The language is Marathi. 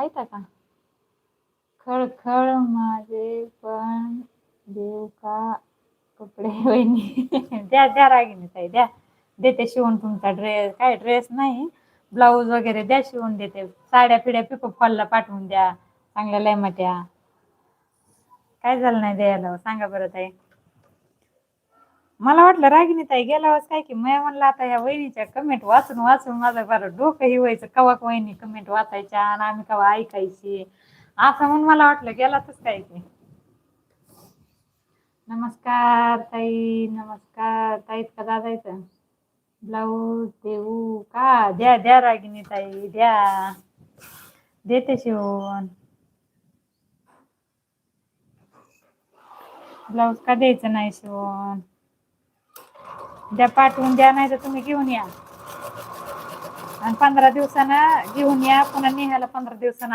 आहेत का? खळखळ माझे पण देऊ का कपडे वहिनी? द्या द्या रागिनी ताई द्या. देते शिवून तुमचा ड्रेस, काय ड्रेस नाही ब्लाऊज वगैरे द्या शिवून देते. साड्या पिड्या पिको फॉलला पाठवून द्या चांगल्या लयमत्या. काय झालं नाही द्यायला सांगा बरं ताई. मला वाटलं रागिनी ताई गेल्यावर काय की मी म्हणलं आता या वहिनीच्या कमेंट वाचून वाचून माझं बरं डोकं ही व्हायचं. कवा वहिनी कमेंट वाचायच्या आणि आम्ही कवा ऐकायची असं म्हणून मला वाटलं गेलातच काय की. नमस्कार ताई, नमस्कार ताईत का दादायचं ब्लाऊज देऊ का? द्या द्या रागिनी ताई द्या, देते शिवून. ब्लाऊज का द्यायचं नाही शिवून? द्या पाठवून द्या, नाही तर तुम्ही घेऊन या आणि 15 दिवसानं घेऊन या पुन्हा निघायला 15 दिवसानं